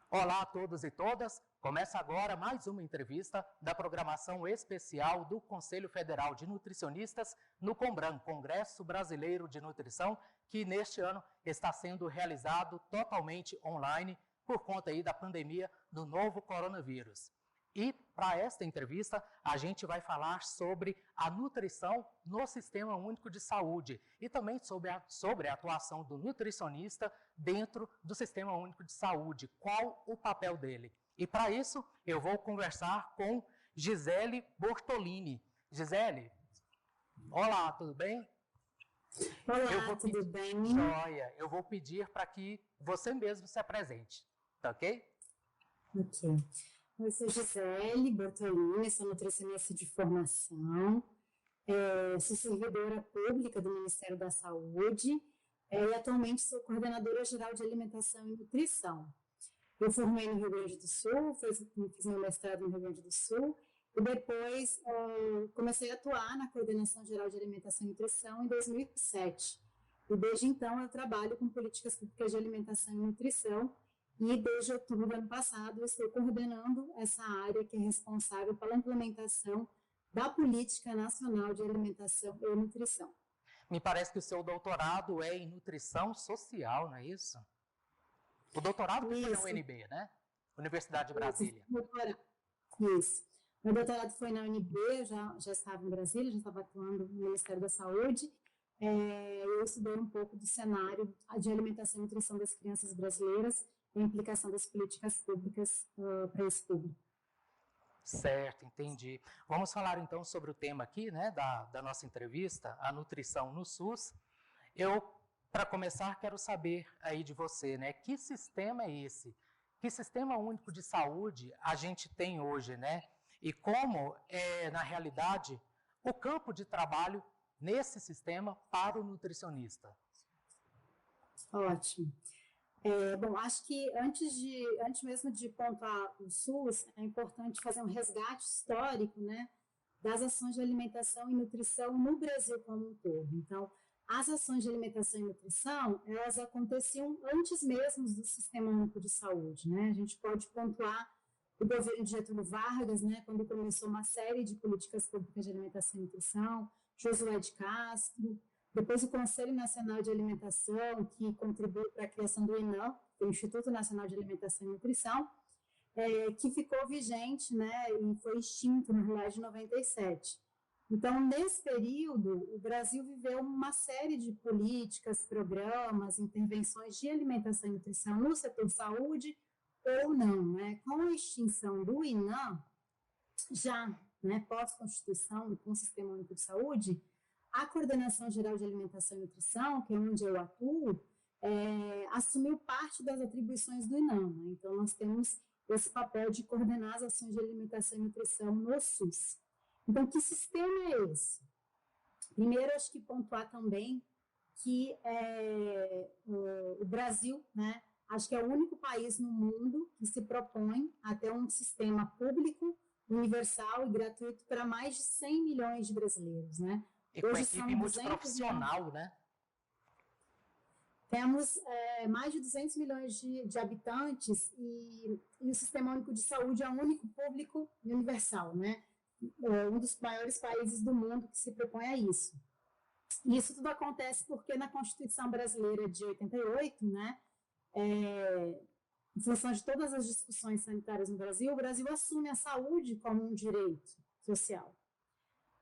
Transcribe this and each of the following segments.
Olá a todos e todas. Começa agora mais uma entrevista da programação especial do Conselho Federal de Nutricionistas no CONBRAN, Congresso Brasileiro de Nutrição, que neste ano está sendo realizado totalmente online por conta aí da pandemia do novo coronavírus. E para esta entrevista, a gente vai falar sobre a nutrição no Sistema Único de Saúde e também sobre a atuação do nutricionista dentro do Sistema Único de Saúde, qual o papel dele. E para isso, eu vou conversar com Gisele Bortolini. Gisele, olá, tudo bem? Olá, tudo bem? Joia, eu vou pedir para que você mesmo se apresente, tá ok? Ok. Eu sou Gisele Bortolini, sou nutricionista de formação, sou servidora pública do Ministério da Saúde e atualmente sou coordenadora geral de alimentação e nutrição. Eu formei no Rio Grande do Sul, fiz meu mestrado no Rio Grande do Sul e depois comecei a atuar na Coordenação Geral de Alimentação e Nutrição em 2007. E desde então eu trabalho com políticas públicas de alimentação e nutrição. E desde outubro do ano passado, eu estou coordenando essa área que é responsável pela implementação da Política Nacional de Alimentação e Nutrição. Me parece que o seu doutorado é em nutrição social, não é isso? O doutorado que foi na UNB, né? Universidade de Brasília. Isso. Meu doutorado foi na UNB, eu já estava em Brasília, já estava atuando no Ministério da Saúde. Eu estudei um pouco do cenário de alimentação e nutrição das crianças brasileiras, a implicação das políticas públicas para esse público. Certo, entendi. Vamos falar então sobre o tema aqui, né, da nossa entrevista, a nutrição no SUS. Eu, para começar, quero saber aí de você, né, que sistema é esse? Que sistema único de saúde a gente tem hoje, né? E como é, na realidade, o campo de trabalho nesse sistema para o nutricionista? Ótimo. Bom, acho que antes mesmo de pontuar o SUS, é importante fazer um resgate histórico, né, das ações de alimentação e nutrição no Brasil como um todo. Então, as ações de alimentação e nutrição, elas aconteciam antes mesmo do Sistema Único de Saúde, né? A gente pode pontuar o governo de Getúlio Vargas, né, quando começou uma série de políticas públicas de alimentação e nutrição, Josué de Castro, depois o Conselho Nacional de Alimentação, que contribuiu para a criação do INAM, o Instituto Nacional de Alimentação e Nutrição, que ficou vigente, né, e foi extinto, na realidade, em 97. Então, nesse período, o Brasil viveu uma série de políticas, programas, intervenções de alimentação e nutrição no setor saúde ou não, né? Com a extinção do INAM, já, né, pós-Constituição, com o Sistema Único de Saúde, a Coordenação Geral de Alimentação e Nutrição, que é onde eu atuo, assumiu parte das atribuições do INAM. Né? Então, nós temos esse papel de coordenar as ações de alimentação e nutrição no SUS. Então, que sistema é esse? Primeiro, acho que pontuar também que o Brasil, né, acho que é o único país no mundo que se propõe a ter um sistema público, universal e gratuito para mais de 100 milhões de brasileiros, né? E com a equipe multiprofissional, né? Temos mais de 200 milhões de habitantes e o Sistema Único de Saúde é o único público e universal, né? Um dos maiores países do mundo que se propõe a isso. E isso tudo acontece porque na Constituição Brasileira de 88, né, em função de todas as discussões sanitárias no Brasil, o Brasil assume a saúde como um direito social.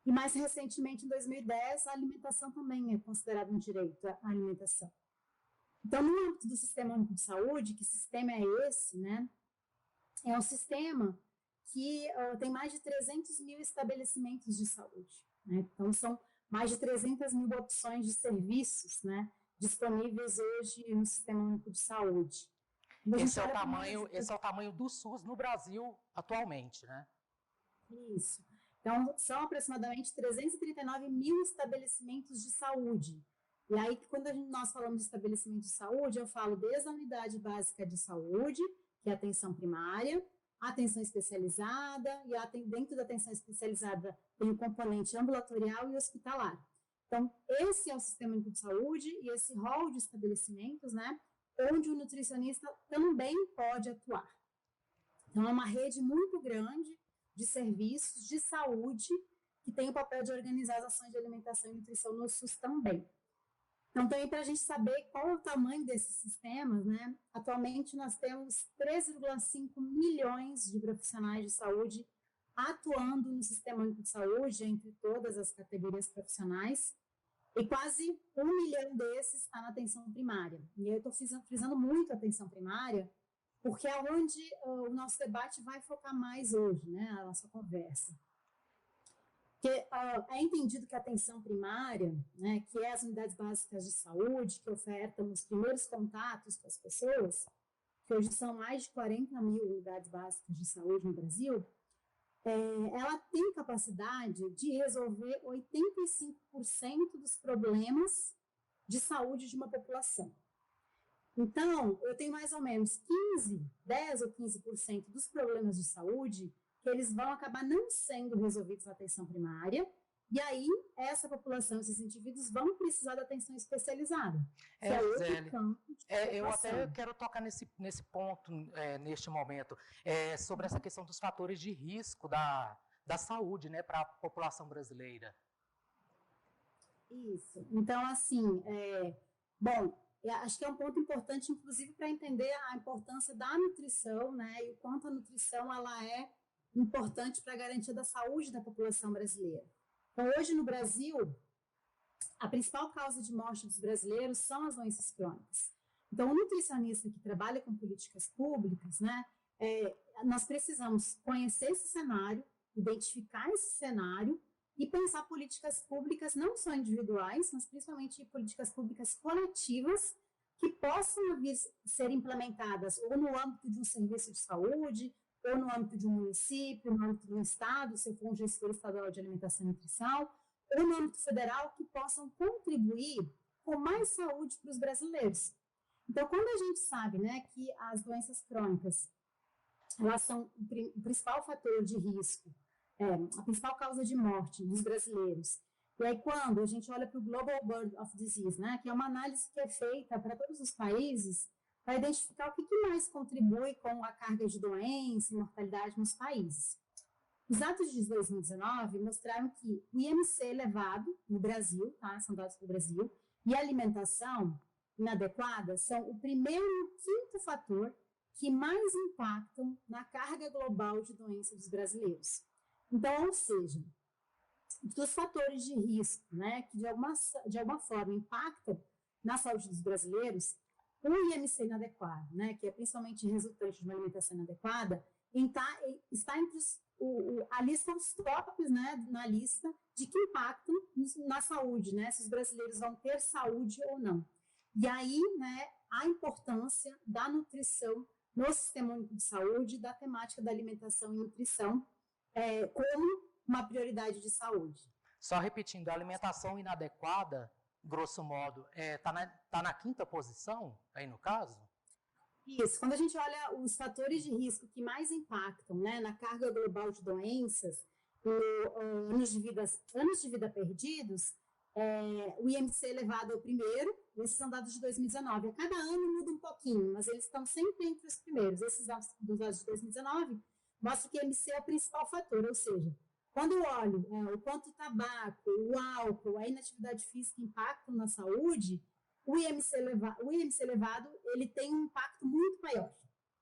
E mais recentemente, em 2010, a alimentação também é considerada um direito à alimentação. Então, no âmbito do Sistema Único de Saúde, que sistema é esse, né? É um sistema que tem mais de 300 mil estabelecimentos de saúde. Né? Então, são mais de 300 mil opções de serviços, né, disponíveis hoje no Sistema Único de Saúde. Esse é o tamanho do SUS no Brasil atualmente, né? Isso. Então, são aproximadamente 339 mil estabelecimentos de saúde. E aí, quando nós falamos de estabelecimento de saúde, eu falo desde a unidade básica de saúde, que é a atenção primária, a atenção especializada, e dentro da atenção especializada tem o componente ambulatorial e hospitalar. Então, esse é o Sistema Único de Saúde, e esse rol de estabelecimentos, né, onde o nutricionista também pode atuar. Então, é uma rede muito grande de serviços de saúde que tem o papel de organizar as ações de alimentação e nutrição no SUS também. Então, também para a gente saber qual é o tamanho desses sistemas, né? Atualmente nós temos 3,5 milhões de profissionais de saúde atuando no Sistema Único de Saúde, entre todas as categorias profissionais, e quase 1 milhão desses está na atenção primária. E eu estou frisando muito a atenção primária, porque é onde o nosso debate vai focar mais hoje, né? A nossa conversa. Porque é entendido que a atenção primária, né, que é as unidades básicas de saúde, que ofertam os primeiros contatos com as pessoas, que hoje são mais de 40 mil unidades básicas de saúde no Brasil, ela tem capacidade de resolver 85% dos problemas de saúde de uma população. Então, eu tenho mais ou menos 10 ou 15% dos problemas de saúde que eles vão acabar não sendo resolvidos na atenção primária, e aí essa população, esses indivíduos vão precisar da atenção especializada. Zélia, eu até quero tocar nesse ponto, neste momento, sobre essa questão dos fatores de risco da saúde, né, para a população brasileira. Isso. Então, assim, acho que é um ponto importante, inclusive, para entender a importância da nutrição, né, e o quanto a nutrição ela é importante para a garantia da saúde da população brasileira. Então, hoje no Brasil, a principal causa de morte dos brasileiros são as doenças crônicas. Então, o nutricionista que trabalha com políticas públicas, né, nós precisamos conhecer esse cenário, identificar esse cenário e pensar políticas públicas não só individuais, mas principalmente políticas públicas coletivas que possam vir ser implementadas ou no âmbito de um serviço de saúde, ou no âmbito de um município, no âmbito de um estado, se for um gestor estadual de alimentação e nutrição, ou no âmbito federal, que possam contribuir com mais saúde para os brasileiros. Então, quando a gente sabe, né, que as doenças crônicas, elas são o principal fator de risco, a principal causa de morte dos brasileiros, e aí quando a gente olha para o Global Burden of Disease, né, que é uma análise que é feita para todos os países, para identificar o que mais contribui com a carga de doença e mortalidade nos países. Os dados de 2019 mostraram que o IMC elevado no Brasil, tá, são dados do Brasil, e a alimentação inadequada são o primeiro e o quinto fator que mais impactam na carga global de doença dos brasileiros. Então, ou seja, dos fatores de risco, né, que de alguma forma impactam na saúde dos brasileiros, o IMC inadequado, né, que é principalmente resultante de uma alimentação inadequada, está entre a lista dos tópicos, né, na lista de que impactam na saúde, né, se os brasileiros vão ter saúde ou não. E aí, né, a importância da nutrição no Sistema Único de Saúde, da temática da alimentação e nutrição como uma prioridade de saúde. Só repetindo, a alimentação inadequada, grosso modo, tá na quinta posição, aí no caso? Isso. Quando a gente olha os fatores de risco que mais impactam, né, na carga global de doenças, anos de vida perdidos, o IMC elevado é o primeiro, esses são dados de 2019. A cada ano muda um pouquinho, mas eles estão sempre entre os primeiros. Esses dados de 2019 mostram que o IMC é o principal fator, ou seja, quando eu olho o quanto o tabaco, o álcool, a inatividade física impactam na saúde, o IMC elevado ele tem um impacto muito maior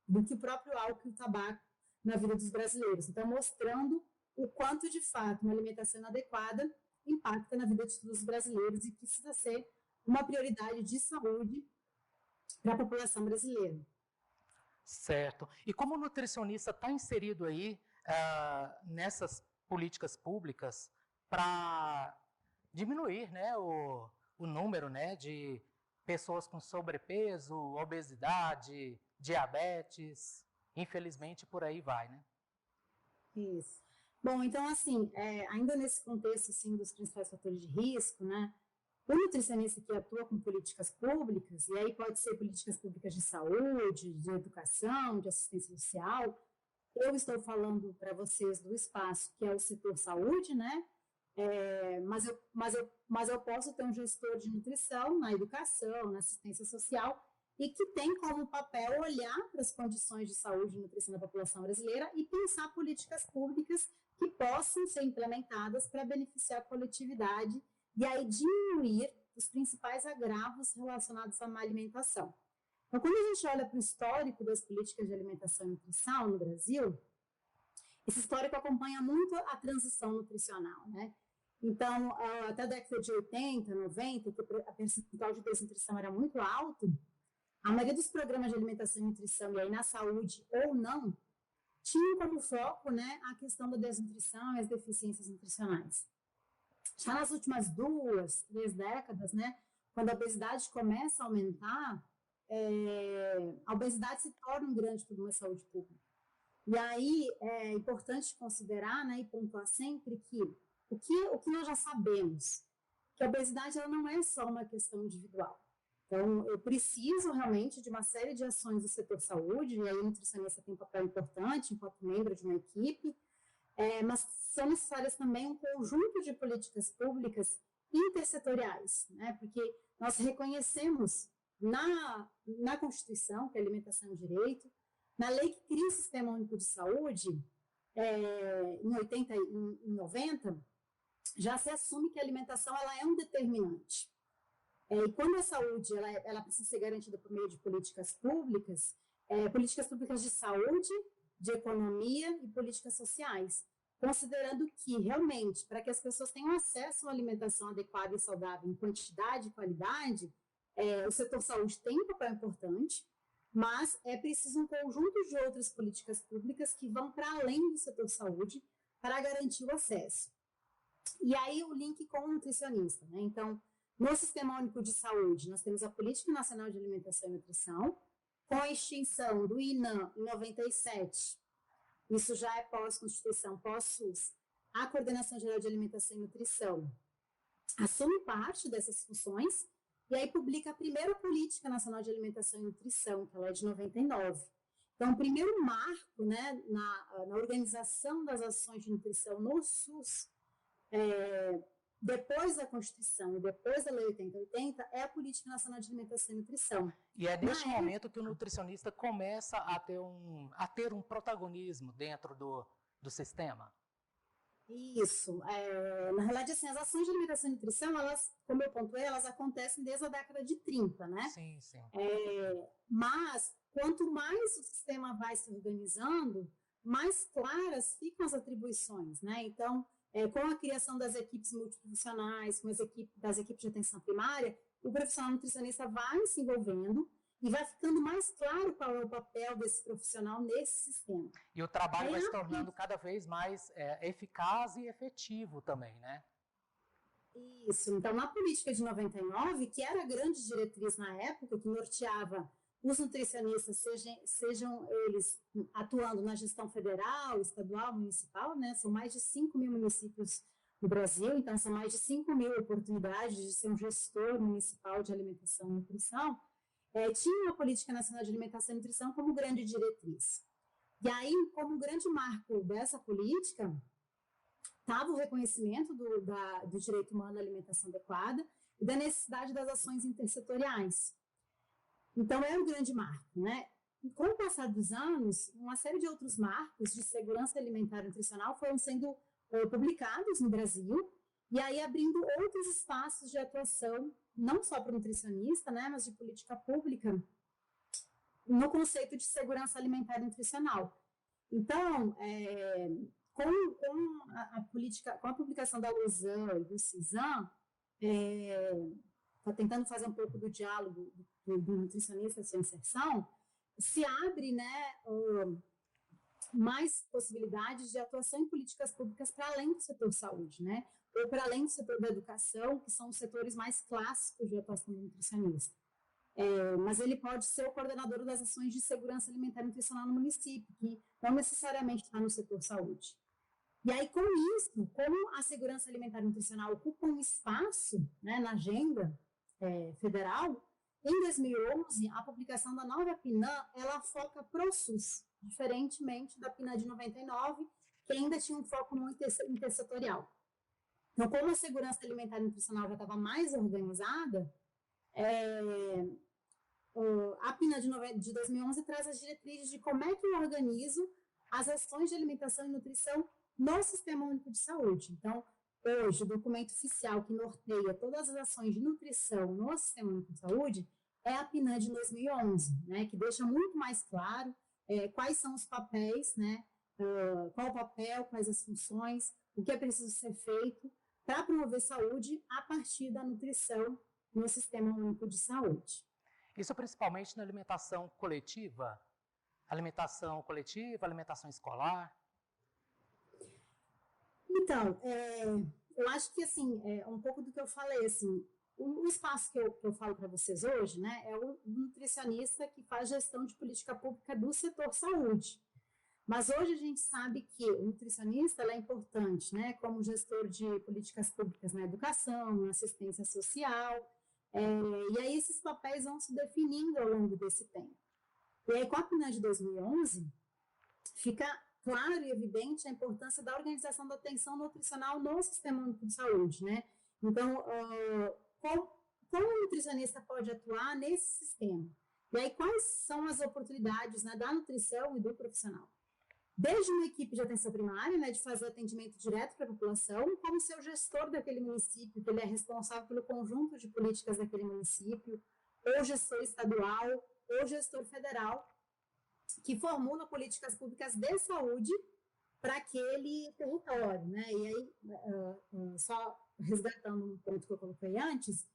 do que o próprio álcool e o tabaco na vida dos brasileiros. Então, mostrando o quanto, de fato, uma alimentação inadequada impacta na vida de todos os brasileiros e precisa ser uma prioridade de saúde para a população brasileira. Certo. E como o nutricionista está inserido aí nessas políticas públicas para diminuir, né, o número, né, de pessoas com sobrepeso, obesidade, diabetes, infelizmente por aí vai, né? Isso. Bom, então assim, ainda nesse contexto assim, dos principais fatores de risco, né, o nutricionista que atua com políticas públicas, e aí pode ser políticas públicas de saúde, de educação, de assistência social, eu estou falando para vocês do espaço que é o setor saúde, né? Mas eu posso ter um gestor de nutrição na educação, na assistência social, e que tem como papel olhar para as condições de saúde e nutrição da população brasileira e pensar políticas públicas que possam ser implementadas para beneficiar a coletividade e aí diminuir os principais agravos relacionados à má alimentação. Então, quando a gente olha para o histórico das políticas de alimentação e nutrição no Brasil, esse histórico acompanha muito a transição nutricional, né? Então, até a década de 80, 90, que a percentual de desnutrição era muito alto, a maioria dos programas de alimentação e nutrição, e aí na saúde ou não, tinham como foco, né, a questão da desnutrição e as deficiências nutricionais. Já nas últimas 2, 3 décadas, né, quando a obesidade começa a aumentar, a obesidade se torna um grande problema de saúde pública. E aí é importante considerar, né, e pontuar sempre que o que nós já sabemos, que a obesidade ela não é só uma questão individual. Então, eu preciso realmente de uma série de ações do setor saúde, e aí o nutricionista tem um papel importante enquanto membro de uma equipe, mas são necessárias também um conjunto de políticas públicas intersetoriais, né? Porque nós reconhecemos na Constituição, que a alimentação é um direito, na lei que cria o Sistema Único de Saúde, em 80 e em 90, já se assume que a alimentação ela é um determinante. E quando a saúde ela precisa ser garantida por meio de políticas públicas de saúde, de economia e políticas sociais, considerando que, realmente, para que as pessoas tenham acesso a uma alimentação adequada e saudável em quantidade e qualidade, o setor saúde tem um papel importante, mas é preciso um conjunto de outras políticas públicas que vão para além do setor saúde para garantir o acesso. E aí o link com o nutricionista, né? Então, no Sistema Único de Saúde, nós temos a Política Nacional de Alimentação e Nutrição, com a extinção do INAM em 97, isso já é pós-Constituição, pós-SUS, a Coordenação Geral de Alimentação e Nutrição assume parte dessas funções e aí publica a primeira Política Nacional de Alimentação e Nutrição, que ela é de 99. Então, o primeiro marco, né, na organização das ações de nutrição no SUS, depois da Constituição e depois da Lei 8080, é a Política Nacional de Alimentação e Nutrição. E é neste momento que o nutricionista começa a ter um protagonismo dentro do sistema? Isso. Na realidade, assim, as ações de alimentação e nutrição, elas, como eu pontuei, elas acontecem desde a década de 30, né? Sim, sim. Mas, quanto mais o sistema vai se organizando, mais claras ficam as atribuições, né? Então, com a criação das equipes multiprofissionais, das equipes de atenção primária, o profissional nutricionista vai se envolvendo e vai ficando mais claro qual é o papel desse profissional nesse sistema. E o trabalho vai se tornando cada vez mais eficaz e efetivo também, né? Isso. Então, na política de 99, que era a grande diretriz na época, que norteava os nutricionistas, sejam eles atuando na gestão federal, estadual, municipal, né? São mais de 5 mil municípios no Brasil, então são mais de 5 mil oportunidades de ser um gestor municipal de alimentação e nutrição. Tinha a Política Nacional de Alimentação e Nutrição como grande diretriz. E aí, como grande marco dessa política, estava o reconhecimento do direito humano à alimentação adequada e da necessidade das ações intersetoriais. Então, é um grande marco, né? E com o passar dos anos, uma série de outros marcos de segurança alimentar e nutricional foram sendo publicados no Brasil, e aí abrindo outros espaços de atuação, não só para o nutricionista, né, mas de política pública, no conceito de segurança alimentar e nutricional. Então, com a publicação da Lausanne e do CISAM, está tentando fazer um pouco do diálogo do nutricionista e sua inserção, se abre, né, mais possibilidades de atuação em políticas públicas para além do setor saúde, né, ou para além do setor da educação, que são os setores mais clássicos de atuação do nutricionista. Mas ele pode ser o coordenador das ações de segurança alimentar e nutricional no município, que não necessariamente está no setor saúde. E aí, com isso, como a segurança alimentar e nutricional ocupa um espaço, né, na agenda federal, em 2011, a publicação da nova PNAM, ela foca para o SUS, diferentemente da PNAM de 99, que ainda tinha um foco muito intersetorial. Então, como a segurança alimentar e nutricional já estava mais organizada, a PNAD de 2011 traz as diretrizes de como é que eu organizo as ações de alimentação e nutrição no Sistema Único de Saúde. Então, hoje, o documento oficial que norteia todas as ações de nutrição no Sistema Único de Saúde é a PNAD de 2011, né, que deixa muito mais claro quais são os papéis, né, qual o papel, quais as funções, o que é preciso ser feito para promover saúde a partir da nutrição no Sistema Único de Saúde. Isso principalmente na alimentação coletiva? Alimentação escolar? Então, eu acho que, assim, um pouco do que eu falei, assim, o espaço que eu falo para vocês hoje, né, é o nutricionista que faz gestão de política pública do setor saúde. Mas hoje a gente sabe que o nutricionista é importante, né, como gestor de políticas públicas na educação, na assistência social, e aí esses papéis vão se definindo ao longo desse tempo. E aí, com a PNAD de 2011, fica claro e evidente a importância da organização da atenção nutricional no Sistema Único de Saúde, né? Então, como o nutricionista pode atuar nesse sistema? E aí, quais são as oportunidades, né, da nutrição e do profissional? Desde uma equipe de atenção primária, né, de fazer atendimento direto para a população, como ser o gestor daquele município, que ele é responsável pelo conjunto de políticas daquele município, ou gestor estadual, ou gestor federal, que formula políticas públicas de saúde para aquele território, né? E aí, só resgatando um ponto que eu coloquei antes,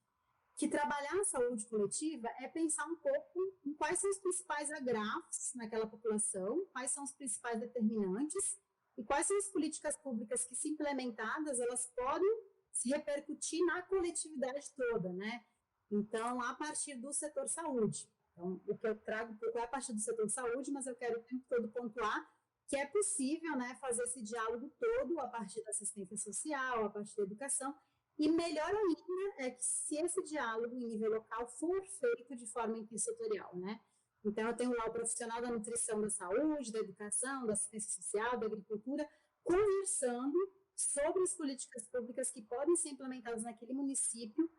que trabalhar a saúde coletiva é pensar um pouco em quais são os principais agravos naquela população, quais são os principais determinantes e quais são as políticas públicas que, se implementadas, elas podem se repercutir na coletividade toda, né? Então, a partir do setor saúde. Então, o que eu trago um pouco é a partir do setor saúde, mas eu quero o tempo todo pontuar que é possível, né, fazer esse diálogo todo a partir da assistência social, a partir da educação. E melhor ainda é que se esse diálogo em nível local for feito de forma intersetorial, né? Então, eu tenho lá o profissional da nutrição, da saúde, da educação, da assistência social, da agricultura, conversando sobre as políticas públicas que podem ser implementadas naquele município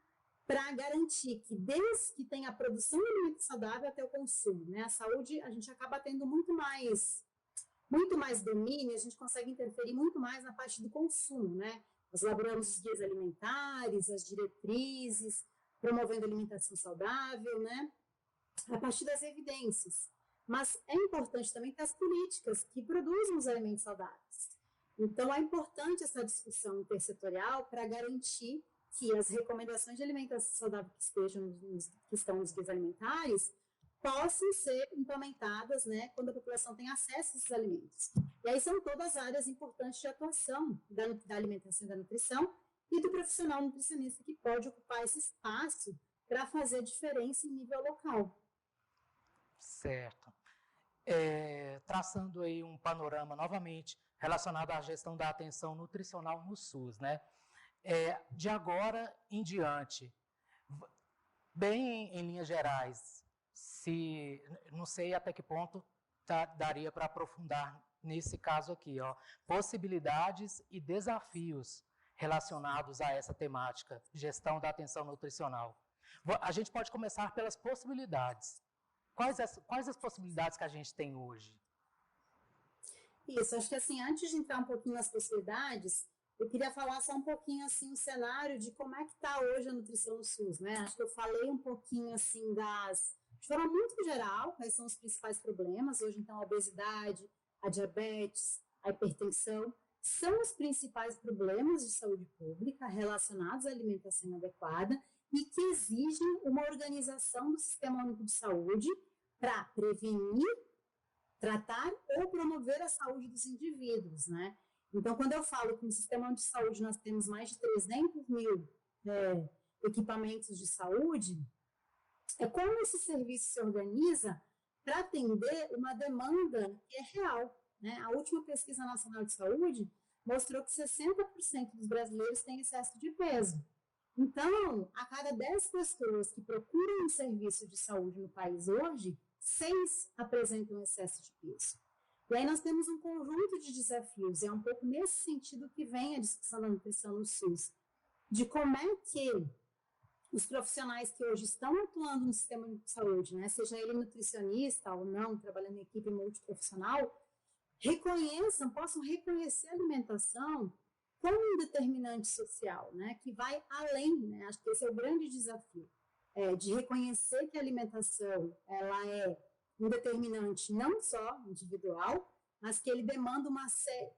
para garantir que, desde que tenha a produção de alimento saudável até o consumo, né? A saúde, a gente acaba tendo muito mais domínio, a gente consegue interferir muito mais na parte do consumo, né? Nós elaboramos os guias alimentares, as diretrizes, promovendo alimentação saudável, né? A partir das evidências. Mas é importante também ter as políticas que produzem os alimentos saudáveis. Então, é importante essa discussão intersetorial para garantir que as recomendações de alimentação saudável que estão nos guias alimentares possam ser implementadas, né, quando a população tem acesso a esses alimentos. E aí são todas áreas importantes de atuação da alimentação e da nutrição e do profissional nutricionista que pode ocupar esse espaço para fazer diferença em nível local. Certo. Traçando aí um panorama novamente relacionado à gestão da atenção nutricional no SUS, né? De agora em diante, bem em linhas gerais, não sei até que ponto daria para aprofundar nesse caso aqui, ó, possibilidades e desafios relacionados a essa temática, gestão da atenção nutricional. A gente pode começar pelas possibilidades. Quais as possibilidades que a gente tem hoje? Isso, acho que assim, antes de entrar um pouquinho nas possibilidades, eu queria falar só um pouquinho assim o cenário de como é que está hoje a nutrição no SUS, né? Acho que eu falei um pouquinho assim de forma muito geral, quais são os principais problemas. Hoje, então, a obesidade, a diabetes, a hipertensão, são os principais problemas de saúde pública relacionados à alimentação inadequada e que exigem uma organização do Sistema Único de Saúde para prevenir, tratar ou promover a saúde dos indivíduos, né? Então, quando eu falo que no Sistema Único de Saúde nós temos mais de 300 mil equipamentos de saúde, é como esse serviço se organiza para atender uma demanda que é real, né? A última pesquisa nacional de saúde mostrou que 60% dos brasileiros têm excesso de peso. Então, a cada 10 pessoas que procuram um serviço de saúde no país hoje, 6 apresentam excesso de peso. E aí nós temos um conjunto de desafios, e é um pouco nesse sentido que vem a discussão da nutrição no SUS, de como é que os profissionais que hoje estão atuando no sistema de saúde, né, seja ele nutricionista ou não, trabalhando em equipe multiprofissional, possam reconhecer a alimentação como um determinante social, né, que vai além, né, acho que esse é o grande desafio, de reconhecer que a alimentação ela é um determinante não só individual, mas que ele demanda uma série,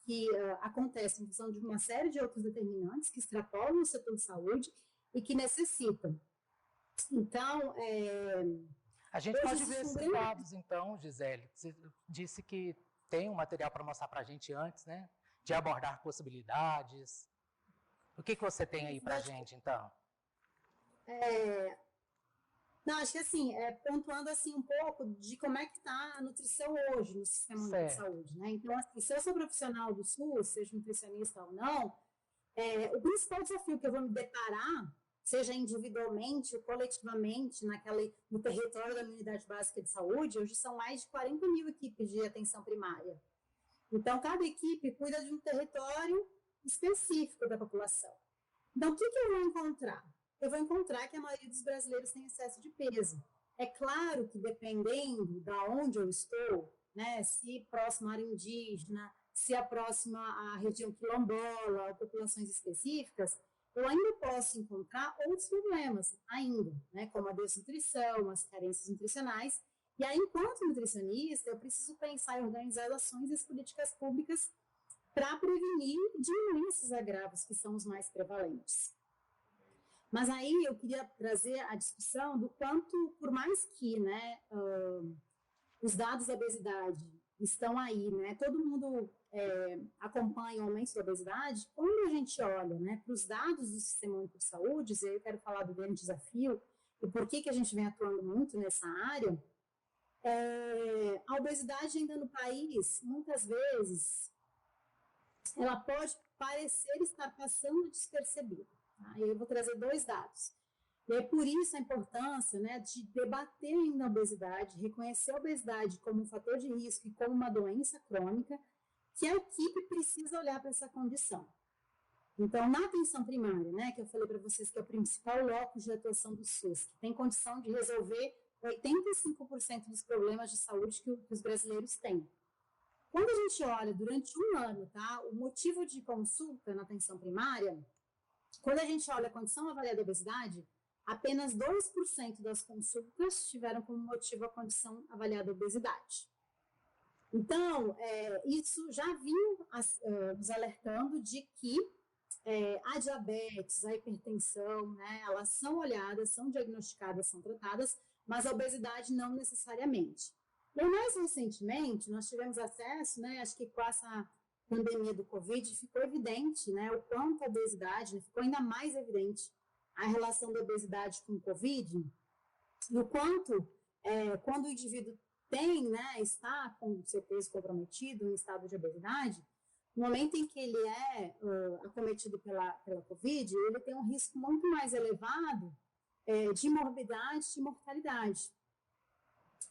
que acontece em função de uma série de outros determinantes que extrapolam o setor de saúde e que necessitam. Então, a gente pode ver esses dados, então, Gisele. Você disse que tem um material para mostrar para a gente antes, né? De abordar possibilidades. O que você tem aí para a gente, então? Não, acho que assim, pontuando assim um pouco de como é que está a nutrição hoje no sistema único de saúde, né? Então, assim, se eu sou profissional do SUS, seja nutricionista ou não, o principal desafio que eu vou me deparar, seja individualmente ou coletivamente, no território da minha unidade básica de saúde, hoje são mais de 40 mil equipes de atenção primária. Então, cada equipe cuida de um território específico da população. Então, o que eu vou encontrar? Eu vou encontrar que a maioria dos brasileiros tem excesso de peso. É claro que dependendo de onde eu estou, né, se próximo à área indígena, se é próxima à região quilombola, ou populações específicas, eu ainda posso encontrar outros problemas ainda, né, como a desnutrição, as carências nutricionais. E aí, enquanto nutricionista, eu preciso pensar em organizar ações e as políticas públicas para prevenir e diminuir esses agravos que são os mais prevalentes. Mas aí eu queria trazer a discussão do quanto, por mais que, né, os dados da obesidade estão aí, né, todo mundo acompanha o aumento da obesidade, quando a gente olha, né, para os dados do Sistema Único de Saúde, e eu quero falar do grande desafio e por que a gente vem atuando muito nessa área, a obesidade ainda no país, muitas vezes, ela pode parecer estar passando despercebida. Tá? E eu vou trazer 2 dados. E é por isso a importância, né, de debater ainda a obesidade, reconhecer a obesidade como um fator de risco e como uma doença crônica, que a equipe precisa olhar para essa condição. Então, na atenção primária, né, que eu falei para vocês que é o principal locus de atuação do SUS, que tem condição de resolver 85% dos problemas de saúde que os brasileiros têm. Quando a gente olha durante um ano, tá, o motivo de consulta na atenção primária, quando a gente olha a condição avaliada da obesidade, apenas 2% das consultas tiveram como motivo a condição avaliada da obesidade. Então, isso já vinha nos alertando de que a diabetes, a hipertensão, né, elas são olhadas, são diagnosticadas, são tratadas, mas a obesidade não necessariamente. E mais recentemente, nós tivemos acesso, né, acho que com essa pandemia do Covid, ficou evidente, né, o quanto a obesidade, ficou ainda mais evidente a relação da obesidade com o Covid, e o quanto, quando o indivíduo está com o seu peso comprometido, em estado de obesidade, no momento em que ele é acometido pela Covid, ele tem um risco muito mais elevado de morbidade e mortalidade.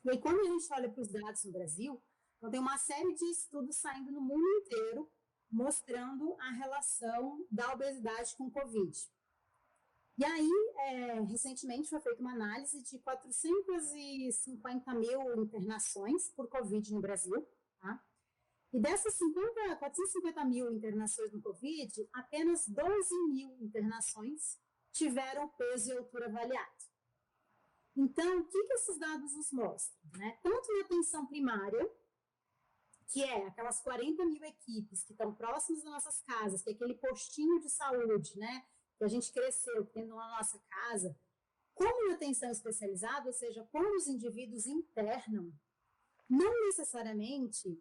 E aí, quando a gente olha para os dados no Brasil, então tem uma série de estudos saindo no mundo inteiro mostrando a relação da obesidade com o Covid. E aí, recentemente foi feita uma análise de 450 mil internações por Covid no Brasil, tá? E dessas 450 mil internações no Covid, apenas 12 mil internações tiveram peso e altura avaliado. Então, o que esses dados nos mostram? Né? Tanto na atenção primária, que é aquelas 40 mil equipes que estão próximas das nossas casas, que é aquele postinho de saúde, né, que a gente cresceu tendo na nossa casa, como na atenção especializada, ou seja, quando os indivíduos internam, não necessariamente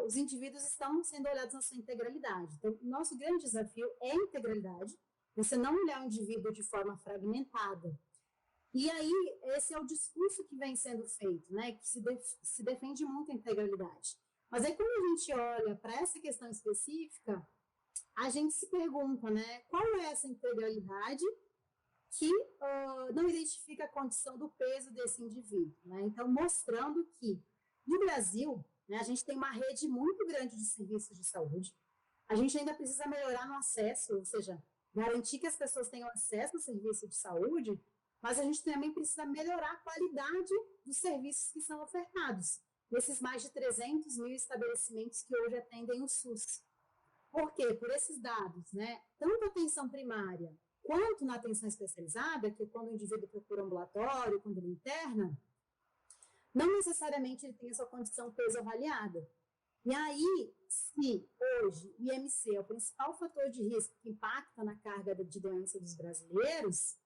os indivíduos estão sendo olhados na sua integralidade. Então, o nosso grande desafio é a integralidade, você não olhar o indivíduo de forma fragmentada. E aí, esse é o discurso que vem sendo feito, né, que se defende muito a integralidade. Mas aí, quando a gente olha para essa questão específica, a gente se pergunta, né, qual é essa integralidade que não identifica a condição do peso desse indivíduo, né? Então, mostrando que, no Brasil, né, a gente tem uma rede muito grande de serviços de saúde, a gente ainda precisa melhorar no acesso, ou seja, garantir que as pessoas tenham acesso ao serviço de saúde, mas a gente também precisa melhorar a qualidade dos serviços que são ofertados nesses mais de 300 mil estabelecimentos que hoje atendem o SUS. Por quê? Por esses dados, né? Tanto a atenção primária quanto na atenção especializada, que é quando o indivíduo procura ambulatório, quando ele interna, não necessariamente ele tem a sua condição peso avaliada. E aí, se hoje o IMC é o principal fator de risco que impacta na carga de doença dos brasileiros,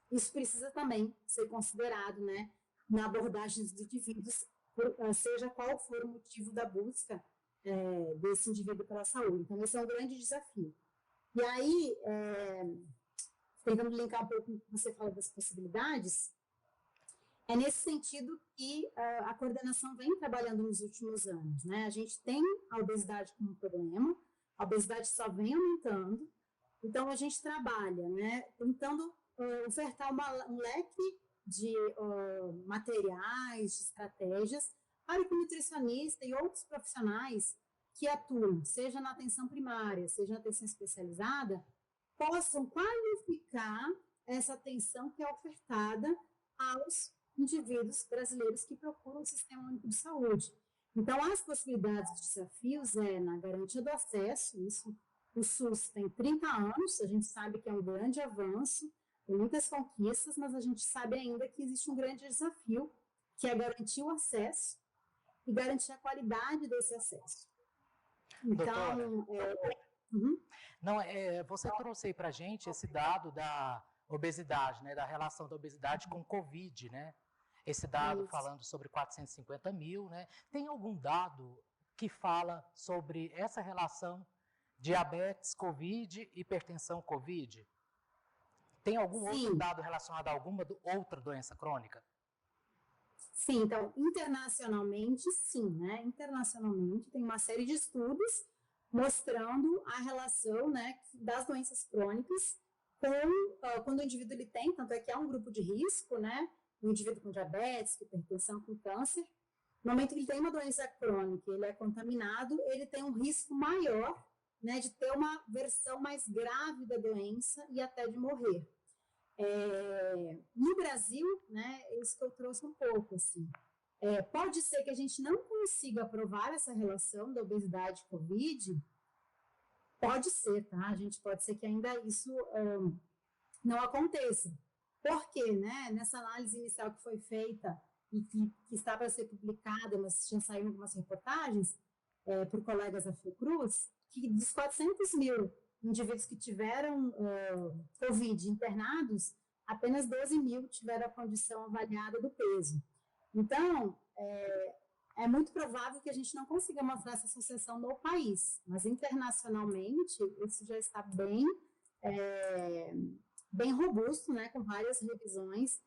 isso precisa também ser considerado, né, na abordagem dos indivíduos, seja qual for o motivo da busca desse indivíduo pela saúde. Então, esse é um grande desafio. E aí, tentando linkar um pouco com o que você fala das possibilidades, é nesse sentido que a coordenação vem trabalhando nos últimos anos, né? A gente tem a obesidade como problema, a obesidade só vem aumentando, então a gente trabalha, né, tentando ofertar um leque de materiais, de estratégias para que o nutricionista e outros profissionais que atuam, seja na atenção primária, seja na atenção especializada, possam qualificar essa atenção que é ofertada aos indivíduos brasileiros que procuram o Sistema Único de Saúde. Então, as possibilidades de desafios na garantia do acesso, isso, o SUS tem 30 anos, a gente sabe que é um grande avanço, tem muitas conquistas, mas a gente sabe ainda que existe um grande desafio, que é garantir o acesso e garantir a qualidade desse acesso. Então, não, você trouxe aí para a gente esse dado da obesidade, né, da relação da obesidade com Covid, né? Esse dado falando sobre 450 mil, né? Tem algum dado que fala sobre essa relação diabetes, Covid, hipertensão, Covid? Tem algum outro dado relacionado a alguma outra doença crônica? Sim, então, internacionalmente, sim, né? Internacionalmente, tem uma série de estudos mostrando a relação, né, das doenças crônicas com quando o indivíduo ele tem, tanto é que é um grupo de risco, né? O indivíduo com diabetes, com hipertensão, com câncer, no momento que ele tem uma doença crônica, ele é contaminado, ele tem um risco maior, né, de ter uma versão mais grave da doença e até de morrer. No Brasil, né, isso que eu trouxe um pouco, assim, pode ser que a gente não consiga provar essa relação da obesidade e Covid, pode ser, tá? A gente pode ser que ainda isso não aconteça. Por quê, né? Nessa análise inicial que foi feita e que estava a ser publicada, mas já saíram algumas reportagens por colegas da Fiocruz, que dos 400 mil indivíduos que tiveram Covid internados, apenas 12 mil tiveram a condição avaliada do peso. Então, é muito provável que a gente não consiga mostrar essa associação no país, mas internacionalmente isso já está bem robusto, né, com várias revisões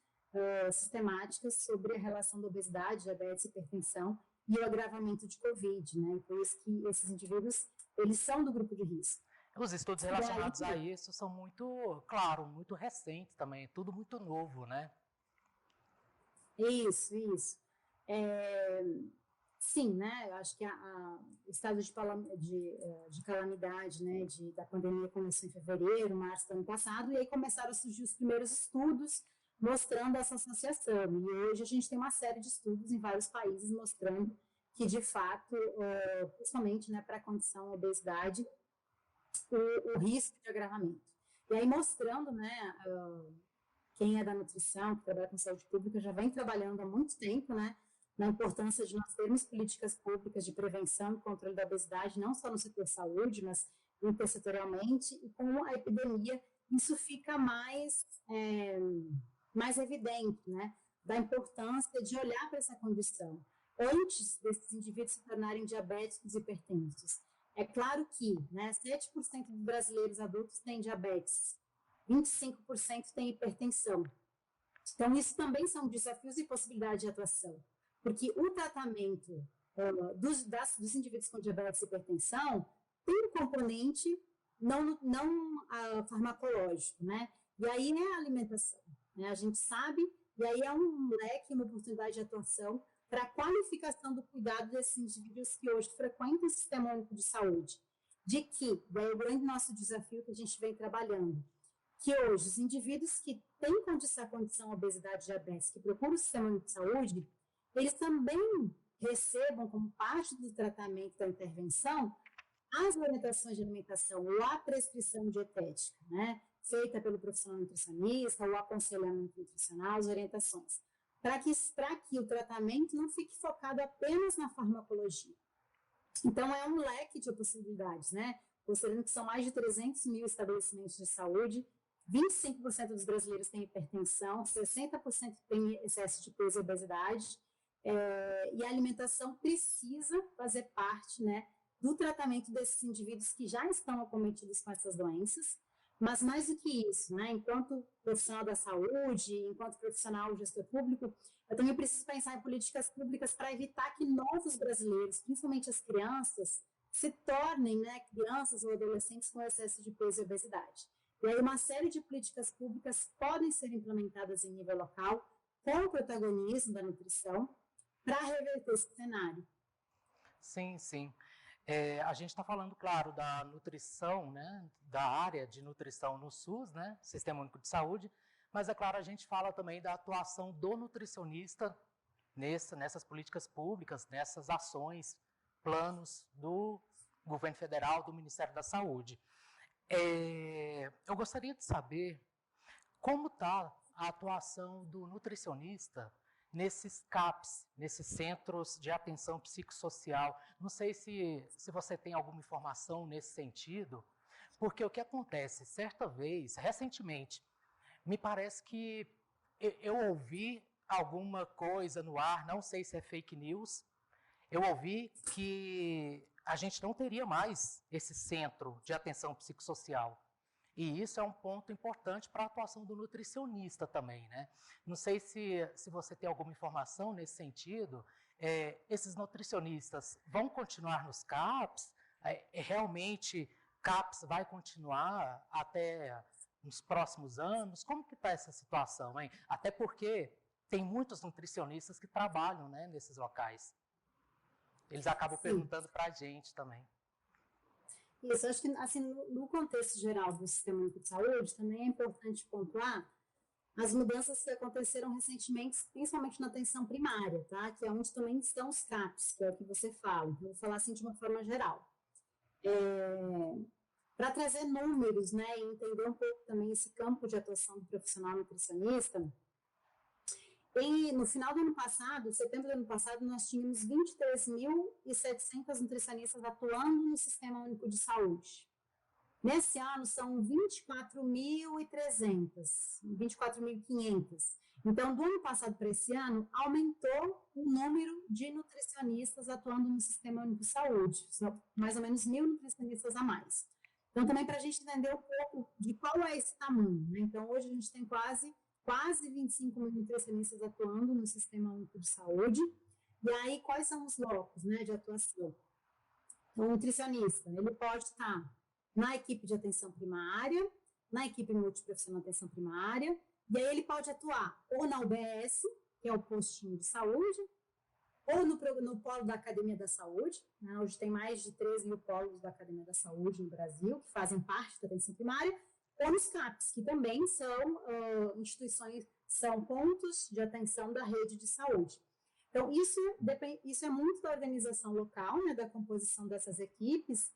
sistemáticas sobre a relação da obesidade, diabetes, hipertensão e o agravamento de Covid, né? Por isso que esses indivíduos, eles são do grupo de risco. Os estudos relacionados a isso são muito, claro, muito recentes também, tudo muito novo, né? Isso. Sim, né? Eu acho que o estado de calamidade, né, da pandemia começou em fevereiro, março do ano passado, e aí começaram a surgir os primeiros estudos mostrando essa associação. E hoje a gente tem uma série de estudos em vários países mostrando que, de fato, principalmente, né, para a condição obesidade, o risco de agravamento. E aí mostrando, né, quem é da nutrição, que trabalha com saúde pública, já vem trabalhando há muito tempo, né, na importância de nós termos políticas públicas de prevenção e controle da obesidade, não só no setor saúde, mas intersetorialmente, e com a epidemia, isso fica mais evidente, né, da importância de olhar para essa condição, antes desses indivíduos se tornarem diabéticos e hipertensos. É claro que, né, 7% dos brasileiros adultos têm diabetes, 25% têm hipertensão. Então, isso também são desafios e possibilidades de atuação, porque o tratamento dos indivíduos com diabetes e hipertensão tem um componente não farmacológico, né? E aí é a alimentação, né? A gente sabe, e aí é um leque, uma oportunidade de atuação para a qualificação do cuidado desses indivíduos que hoje frequentam o Sistema Único de Saúde, de que, é o grande nosso desafio que a gente vem trabalhando, que hoje os indivíduos que têm condição obesidade e diabetes, que procuram o sistema único de saúde, eles também recebam como parte do tratamento da intervenção as orientações de alimentação ou a prescrição dietética, né, feita pelo profissional nutricionista, ou aconselhamento nutricional, as orientações, para que o tratamento não fique focado apenas na farmacologia. Então, é um leque de possibilidades, né? Considerando que são mais de 300 mil estabelecimentos de saúde, 25% dos brasileiros têm hipertensão, 60% têm excesso de peso e obesidade, e a alimentação precisa fazer parte, né, do tratamento desses indivíduos que já estão acometidos com essas doenças, mas mais do que isso, né, enquanto profissional da saúde, enquanto profissional gestor público, eu também preciso pensar em políticas públicas para evitar que novos brasileiros, principalmente as crianças, se tornem, né, crianças ou adolescentes com excesso de peso e obesidade. E aí uma série de políticas públicas podem ser implementadas em nível local, com o protagonismo da nutrição, para reverter esse cenário. Sim, sim. A gente está falando, claro, da nutrição, né, da área de nutrição no SUS, né, Sistema Único de Saúde, mas, é claro, a gente fala também da atuação do nutricionista nessas políticas públicas, nessas ações, planos do governo federal, do Ministério da Saúde. Eu gostaria de saber como está a atuação do nutricionista nesses CAPs, nesses Centros de Atenção Psicossocial. Não sei se você tem alguma informação nesse sentido, porque o que acontece, certa vez, recentemente, me parece que eu ouvi alguma coisa no ar, não sei se é fake news, eu ouvi que a gente não teria mais esse centro de atenção psicossocial. E isso é um ponto importante para a atuação do nutricionista também, né? Não sei se você tem alguma informação nesse sentido. Esses nutricionistas vão continuar nos CAPs? Realmente, CAPs vai continuar até nos próximos anos? Como que está essa situação, hein? Até porque tem muitos nutricionistas que trabalham, né, nesses locais. Eles acabam perguntando para a gente também. Isso, acho que assim, no contexto geral do Sistema Único de Saúde, também é importante pontuar as mudanças que aconteceram recentemente, principalmente na atenção primária, tá? Que é onde também estão os CAPs, que é o que você fala. Então, vou falar assim de uma forma geral. Para trazer números, né, e entender um pouco também esse campo de atuação do profissional nutricionista, no final do ano passado, setembro do ano passado, nós tínhamos 23.700 nutricionistas atuando no Sistema Único de Saúde. Nesse ano, são 24.300, 24.500. Então, do ano passado para esse ano, aumentou o número de nutricionistas atuando no Sistema Único de Saúde. São mais ou menos 1.000 nutricionistas a mais. Então, também para a gente entender um pouco de qual é esse tamanho, né? Então, hoje a gente tem quase 25 mil nutricionistas atuando no Sistema Único de Saúde. E aí, quais são os blocos, né, de atuação? Então, o nutricionista, ele pode estar na equipe de atenção primária, na equipe multiprofissional de atenção primária, e aí ele pode atuar ou na UBS, que é o postinho de saúde, ou no polo da Academia da Saúde, né? Hoje tem mais de 13 mil polos da Academia da Saúde no Brasil, que fazem parte da atenção primária, ou nos CAPs, que também são instituições, são pontos de atenção da rede de saúde. Então, isso é muito da organização local, né, da composição dessas equipes,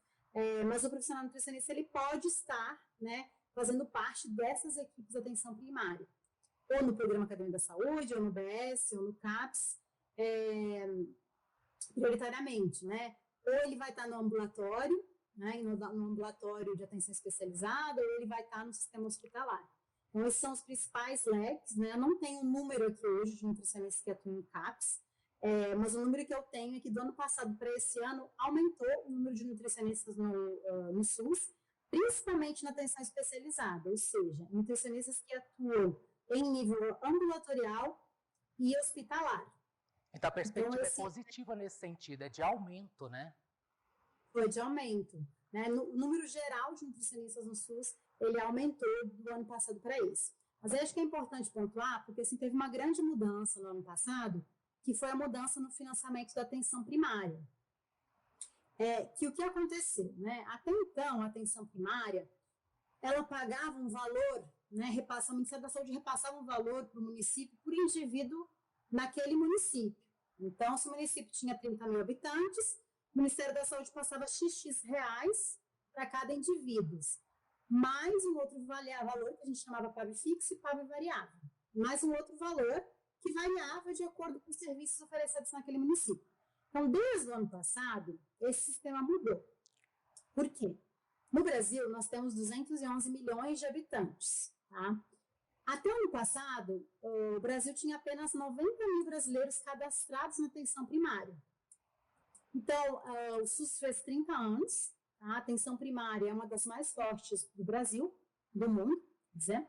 mas o profissional nutricionista ele pode estar, né, fazendo parte dessas equipes de atenção primária, ou no Programa Academia da Saúde, ou no BS, ou no CAPS, prioritariamente, né? Ou ele vai estar no ambulatório, né, no ambulatório de atenção especializada, ou ele vai estar no sistema hospitalar. Então, esses são os principais leques, né? Eu não tenho um número aqui hoje de nutricionistas que atuam em CAPS, mas o número que eu tenho é que do ano passado para esse ano aumentou o número de nutricionistas no SUS, principalmente na atenção especializada, ou seja, nutricionistas que atuam em nível ambulatorial e hospitalar. Então, a perspectiva é positiva nesse sentido, é de aumento, né? Foi de aumento, né? O número geral de nutricionistas no SUS, ele aumentou do ano passado para esse. Mas eu acho que é importante pontuar, porque assim, teve uma grande mudança no ano passado, que foi a mudança no financiamento da atenção primária. que o que aconteceu, né? Até então, a atenção primária, ela pagava um valor, né? O Ministério da Saúde repassava um valor para o município por indivíduo naquele município. Então, se o município tinha 30 mil habitantes, o Ministério da Saúde passava XX reais para cada indivíduo, mais um outro valor que a gente chamava PAV fixo e PAV variável, mais um outro valor que variava de acordo com os serviços oferecidos naquele município. Então, desde o ano passado, esse sistema mudou. Por quê? No Brasil, nós temos 211 milhões de habitantes. Tá? Até o ano passado, o Brasil tinha apenas 90 mil brasileiros cadastrados na atenção primária. Então, o SUS fez 30 anos, tá? A atenção primária é uma das mais fortes do Brasil, do mundo, quer dizer.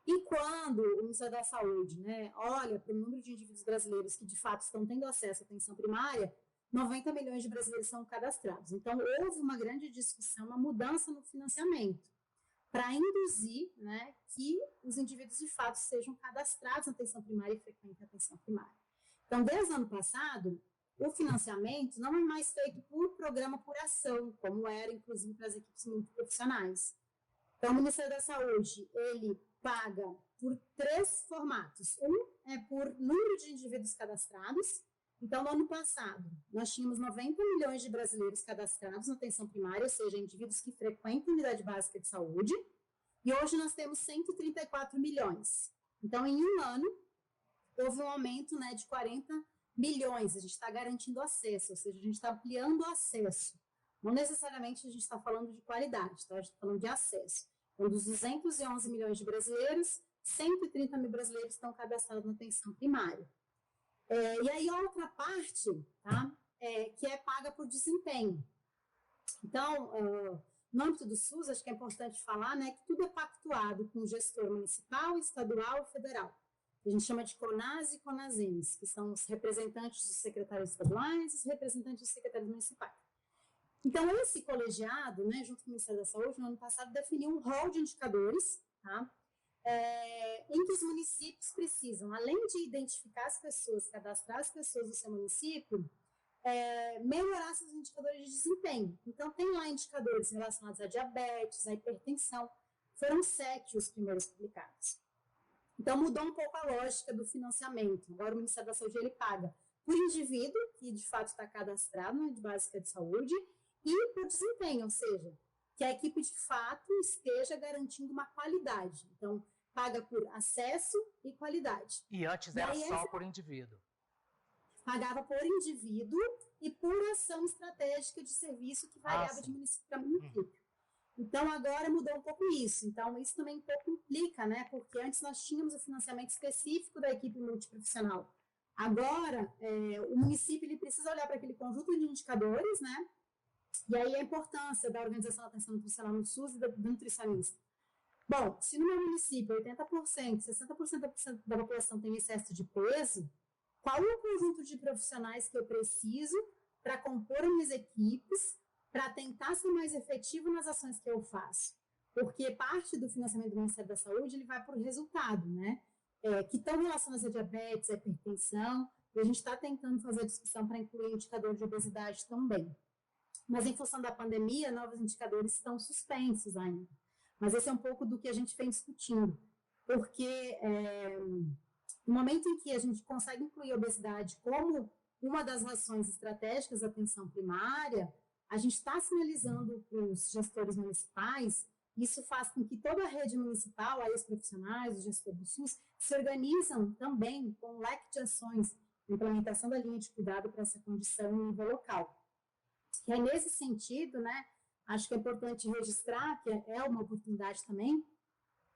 E quando o Ministério da Saúde, né, olha para o número de indivíduos brasileiros que de fato estão tendo acesso à atenção primária, 90 milhões de brasileiros são cadastrados. Então, houve uma grande discussão, uma mudança no financiamento, para induzir, né, que os indivíduos de fato sejam cadastrados na atenção primária e frequentem a atenção primária. Então, desde o ano passado, o financiamento não é mais feito por programa por ação, como era, inclusive, para as equipes multiprofissionais. Então, o Ministério da Saúde, ele paga por 3 formatos. Um é por número de indivíduos cadastrados. Então, no ano passado, nós tínhamos 90 milhões de brasileiros cadastrados na atenção primária, ou seja, indivíduos que frequentam a unidade básica de saúde, e hoje nós temos 134 milhões. Então, em um ano, houve um aumento, né, de 40 milhões. A gente está garantindo acesso, ou seja, a gente está ampliando o acesso. Não necessariamente a gente está falando de qualidade, tá? A gente está falando de acesso. Então, dos 211 milhões de brasileiros, 130 mil brasileiros estão cadastrados na atenção primária. E aí, a outra parte, tá, que é paga por desempenho. Então, no âmbito do SUS, acho que é importante falar, né, que tudo é pactuado com o gestor municipal, estadual e federal. A gente chama de CONAS e CONASEMES, que são os representantes dos secretários estaduais e os representantes dos secretários municipais. Então, esse colegiado, né, junto com o Ministério da Saúde, no ano passado, definiu um rol de indicadores, tá, em que os municípios precisam, além de identificar as pessoas, cadastrar as pessoas do seu município, melhorar seus indicadores de desempenho. Então, tem lá indicadores relacionados a diabetes, a hipertensão. Foram 7 os primeiros publicados. Então, mudou um pouco a lógica do financiamento. Agora, o Ministério da Saúde, ele paga por indivíduo, que de fato está cadastrado na rede básica de saúde, e por desempenho, ou seja, que a equipe de fato esteja garantindo uma qualidade. Então, paga por acesso e qualidade. E antes era só por indivíduo. Pagava por indivíduo e por ação estratégica de serviço que variava de município para município. Então, agora mudou um pouco isso. Então, isso também um pouco implica, né? Porque antes nós tínhamos o financiamento específico da equipe multiprofissional. Agora, o município ele precisa olhar para aquele conjunto de indicadores, né? E aí a importância da organização da atenção nutricional no SUS e do nutricionista. Bom, se no meu município 80%, 60% da população tem excesso de peso, qual é o conjunto de profissionais que eu preciso para compor as minhas equipes, para tentar ser mais efetivo nas ações que eu faço? Porque parte do financiamento do Ministério da Saúde ele vai por resultado, né? Que estão relacionados a diabetes, a hipertensão, e a gente está tentando fazer a discussão para incluir indicador de obesidade também. Mas, em função da pandemia, novos indicadores estão suspensos ainda. Mas esse é um pouco do que a gente vem discutindo. Porque no momento em que a gente consegue incluir a obesidade como uma das ações estratégicas da atenção primária, a gente está sinalizando para os gestores municipais, isso faz com que toda a rede municipal, aí os profissionais, os gestores do SUS, se organizam também com um leque de ações, implementação da linha de cuidado para essa condição em nível local. E aí, nesse sentido, né, acho que é importante registrar, que é uma oportunidade também,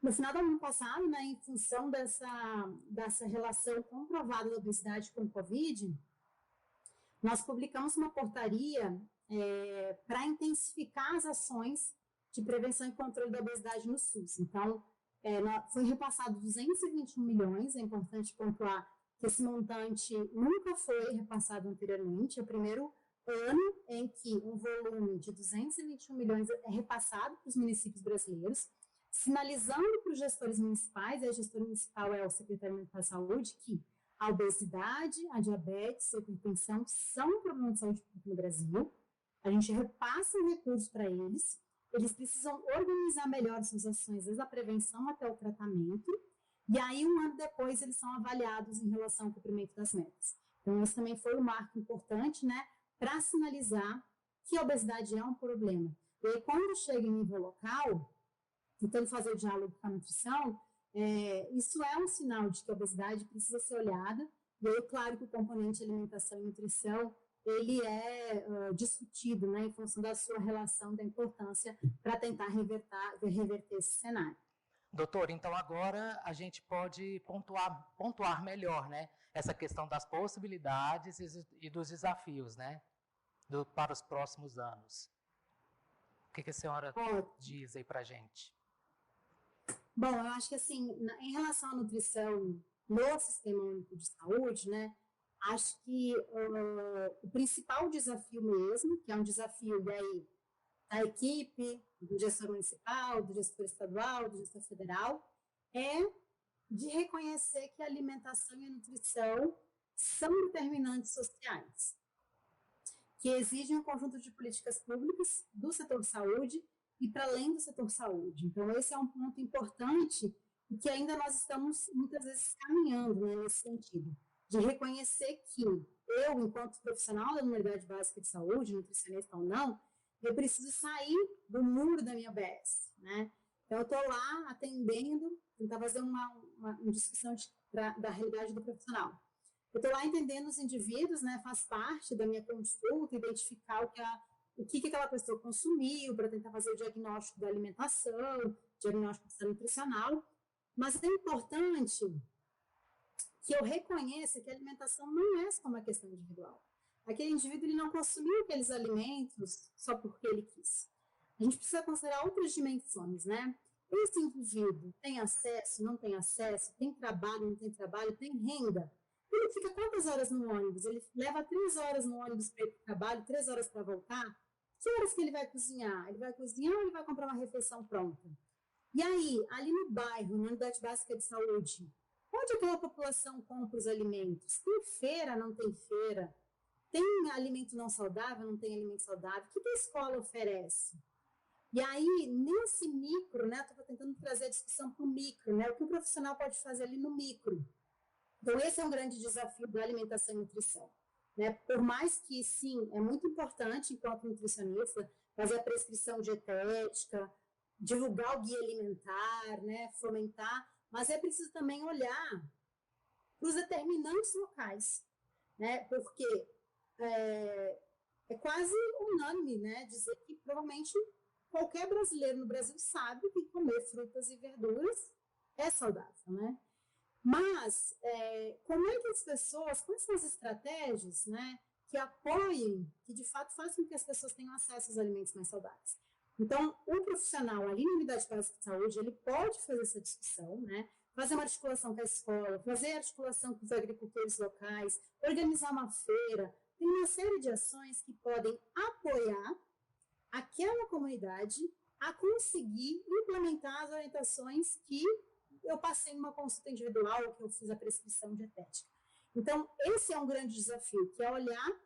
no final do ano passado, né, em função dessa relação comprovada da obesidade com o Covid, nós publicamos uma portaria para intensificar as ações de prevenção e controle da obesidade no SUS. Então, foi repassado 221 milhões, é importante pontuar que esse montante nunca foi repassado anteriormente, é o primeiro ano em que um volume de 221 milhões é repassado para os municípios brasileiros, sinalizando para os gestores municipais, e o gestor municipal é o secretário municipal de saúde, que a obesidade, a diabetes, a hipertensão são um problema de saúde pública no Brasil, A gente repassa o recurso para eles, eles precisam organizar melhor suas ações, desde a prevenção até o tratamento, e aí, um ano depois, eles são avaliados em relação ao cumprimento das metas. Então, esse também foi um marco importante, né, para sinalizar que a obesidade é um problema. E aí, quando chega em nível local, tentando fazer o diálogo com a nutrição, isso é um sinal de que a obesidade precisa ser olhada. E aí, claro que o componente alimentação e nutrição, ele é discutido, né, em função da sua relação, da importância para tentar reverter esse cenário. Doutor, então agora a gente pode pontuar melhor, né, essa questão das possibilidades e dos desafios, né, para os próximos anos. O que a senhora diz aí para a gente? Bom, eu acho que assim, em relação à nutrição no Sistema Único de Saúde, né, acho que o principal desafio mesmo, que é um desafio daí da equipe, do gestor municipal, do gestor estadual, do gestor federal, é de reconhecer que a alimentação e a nutrição são determinantes sociais, que exigem um conjunto de políticas públicas do setor saúde e para além do setor saúde. Então, esse é um ponto importante e que ainda nós estamos, muitas vezes, caminhando, né, nesse sentido, de reconhecer que eu, enquanto profissional da unidade básica de saúde, nutricionista ou não, eu preciso sair do muro da minha OBS, né? Então, eu estou lá atendendo, tentar fazer uma discussão da realidade do profissional. Eu estou lá entendendo os indivíduos, né? Faz parte da minha consulta, identificar o que aquela pessoa consumiu, para tentar fazer o diagnóstico da alimentação, diagnóstico nutricional. Mas é importante que eu reconheça que a alimentação não é só uma questão individual. Aquele indivíduo ele não consumiu aqueles alimentos só porque ele quis. A gente precisa considerar outras dimensões, né? Esse indivíduo tem acesso, não tem acesso, tem trabalho, não tem trabalho, tem renda. Ele fica quantas horas no ônibus? Ele leva 3 horas no ônibus para ir para o trabalho, 3 horas para voltar? Que horas que ele vai cozinhar? Ele vai cozinhar ou ele vai comprar uma refeição pronta? E aí, ali no bairro, na unidade básica de saúde, onde aquela população compra os alimentos? Tem feira, não tem feira? Tem alimento não saudável, não tem alimento saudável? O que a escola oferece? E aí, nesse micro, né, estou tentando trazer a discussão para o micro, né, o que o profissional pode fazer ali no micro. Então, esse é um grande desafio da alimentação e nutrição. Né? Por mais que, sim, é muito importante, enquanto nutricionista, fazer a prescrição dietética, divulgar o guia alimentar, né, fomentar, mas é preciso também olhar para os determinantes locais, né, porque é quase unânime, né, dizer que provavelmente qualquer brasileiro no Brasil sabe que comer frutas e verduras é saudável, né? Mas como é que as pessoas, quais são as estratégias, né, que apoiem, que de fato façam com que as pessoas tenham acesso aos alimentos mais saudáveis? Então, o profissional ali na unidade básica de saúde, ele pode fazer essa discussão, né, fazer uma articulação com a escola, fazer articulação com os agricultores locais, organizar uma feira. Tem uma série de ações que podem apoiar aquela comunidade a conseguir implementar as orientações que eu passei numa consulta individual, que eu fiz a prescrição dietética. Então, esse é um grande desafio, que é olhar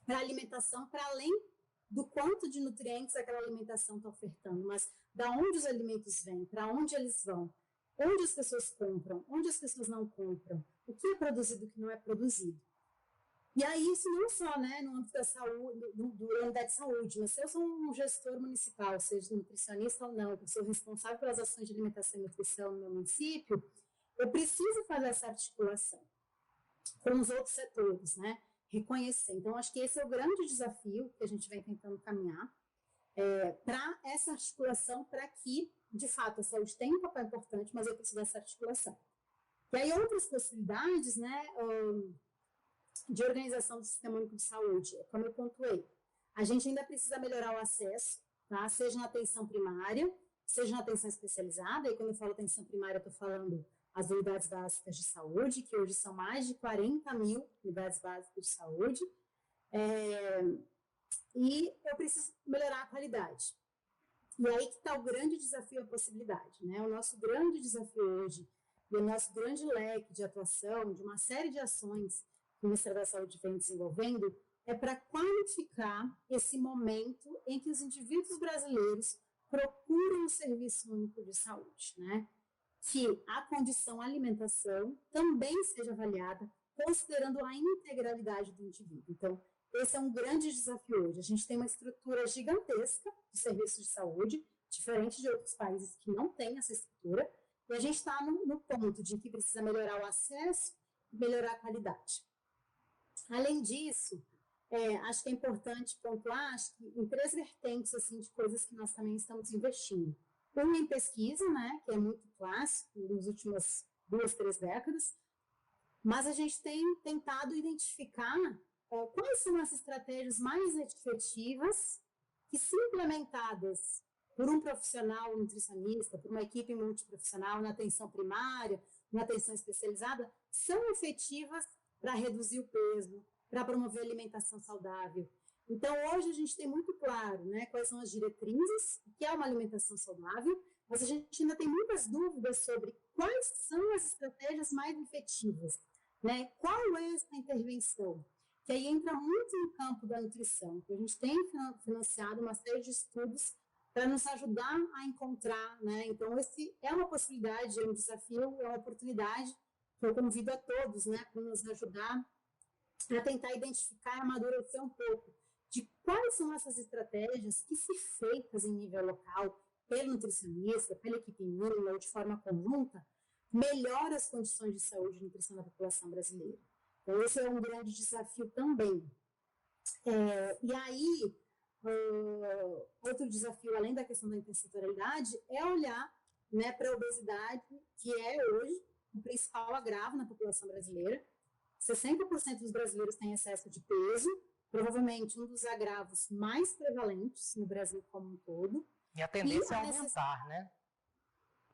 para a alimentação para além do quanto de nutrientes aquela alimentação está ofertando, mas da onde os alimentos vêm, para onde eles vão, onde as pessoas compram, onde as pessoas não compram, o que é produzido e o que não é produzido. E aí, isso não só, né, no âmbito da saúde, do unidade de saúde, mas se eu sou um gestor municipal, seja nutricionista ou não, eu sou responsável pelas ações de alimentação e nutrição no meu município, eu preciso fazer essa articulação com os outros setores, né, reconhecer. Então, acho que esse é o grande desafio que a gente vem tentando caminhar para essa articulação, para que, de fato, a saúde tenha um papel importante, mas eu preciso dessa articulação. E aí, outras possibilidades, né, de organização do Sistema Único de Saúde, como eu pontuei, a gente ainda precisa melhorar o acesso, tá? Seja na atenção primária, seja na atenção especializada, e quando eu falo atenção primária, eu estou falando as unidades básicas de saúde, que hoje são mais de 40 mil unidades básicas de saúde, e eu preciso melhorar a qualidade. E aí que está o grande desafio, a possibilidade, né? O nosso grande desafio hoje, e o nosso grande leque de atuação, de uma série de ações que o Ministério da Saúde vem desenvolvendo, é para qualificar esse momento em que os indivíduos brasileiros procuram um serviço único de saúde, né? Que a condição alimentação também seja avaliada, considerando a integralidade do indivíduo. Então, esse é um grande desafio hoje. A gente tem uma estrutura gigantesca de serviços de saúde, diferente de outros países que não têm essa estrutura, e a gente está no ponto de que precisa melhorar o acesso e melhorar a qualidade. Além disso, acho que é importante pontuar, acho que em 3 vertentes assim, de coisas que nós também estamos investindo. Uma em pesquisa, né, que é muito clássico nas últimas 2, 3 décadas, mas a gente tem tentado identificar quais são as estratégias mais efetivas que, se implementadas por um profissional nutricionista, por uma equipe multiprofissional na atenção primária, na atenção especializada, são efetivas para reduzir o peso, para promover alimentação saudável. Então, hoje a gente tem muito claro, né, quais são as diretrizes, o que é uma alimentação saudável, mas a gente ainda tem muitas dúvidas sobre quais são as estratégias mais efetivas, né? Qual é essa intervenção? Que aí entra muito no campo da nutrição, que a gente tem financiado uma série de estudos para nos ajudar a encontrar, né? Então, esse é uma possibilidade, é um desafio, é uma oportunidade que eu convido a todos, né, para nos ajudar a tentar identificar e amadurecer um pouco de quais são essas estratégias que, se feitas em nível local, pelo nutricionista, pela equipe mínima ou de forma conjunta, melhora as condições de saúde e nutrição da população brasileira. Então, esse é um grande desafio também. E aí, outro desafio, além da questão da intersetorialidade, é olhar, né, para a obesidade, que é hoje o principal agravo na população brasileira. 60% dos brasileiros têm excesso de peso, provavelmente um dos agravos mais prevalentes no Brasil como um todo. E a tendência é aumentar, né?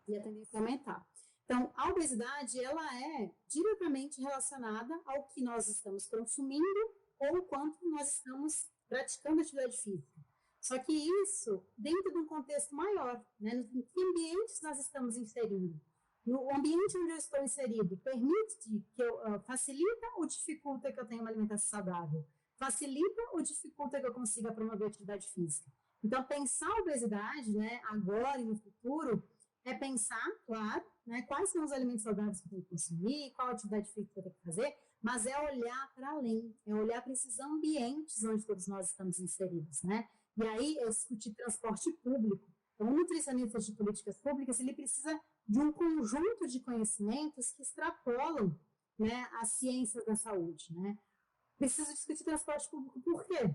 E a tendência é aumentar. Então, a obesidade, ela é diretamente relacionada ao que nós estamos consumindo ou o quanto nós estamos praticando atividade física. Só que isso dentro de um contexto maior, né? Em que ambientes nós estamos inserindo? No ambiente onde eu estou inserido, permite que eu facilita ou dificulta que eu tenha uma alimentação saudável? Facilita ou dificulta que eu consiga promover atividade física? Então, pensar a obesidade, né, agora e no futuro, é pensar, claro, né, quais são os alimentos saudáveis que eu tenho que consumir, qual atividade física eu tenho que fazer, mas é olhar para além, é olhar para esses ambientes onde todos nós estamos inseridos, né? E aí, eu discuti transporte público. Então, o nutricionista de políticas públicas, ele precisa de um conjunto de conhecimentos que extrapolam, né, as ciências da saúde, né? Precisa discutir transporte público por quê?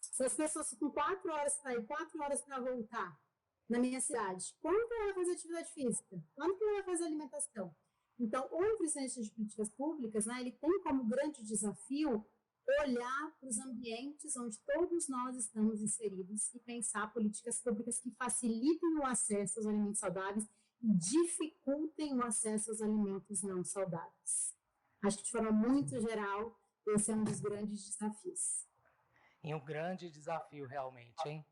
Se as pessoas ficam 4 horas para ir, 4 horas para voltar na minha cidade, quando que ela vai fazer atividade física? Quando que ela vai fazer alimentação? Então, o nutricionista de políticas públicas, né, ele tem como grande desafio olhar para os ambientes onde todos nós estamos inseridos e pensar políticas públicas que facilitem o acesso aos alimentos saudáveis e dificultem o acesso aos alimentos não saudáveis. Acho que, de forma muito geral, esse é um dos grandes desafios. E um grande desafio, realmente, hein?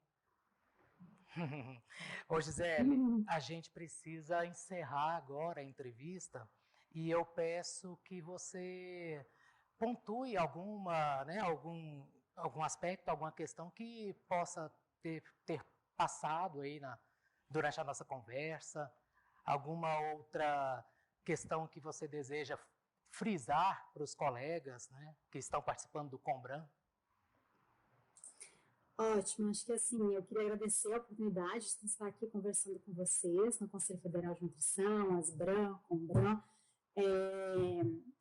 Ô, Gisele, a gente precisa encerrar agora a entrevista e eu peço que você pontue alguma, né, algum aspecto, alguma questão que possa ter passado aí durante a nossa conversa, alguma outra questão que você deseja frisar para os colegas, né, que estão participando do Combran. Ótimo, acho que assim, eu queria agradecer a oportunidade de estar aqui conversando com vocês no Conselho Federal de Nutrição, ASBRAN, Combran,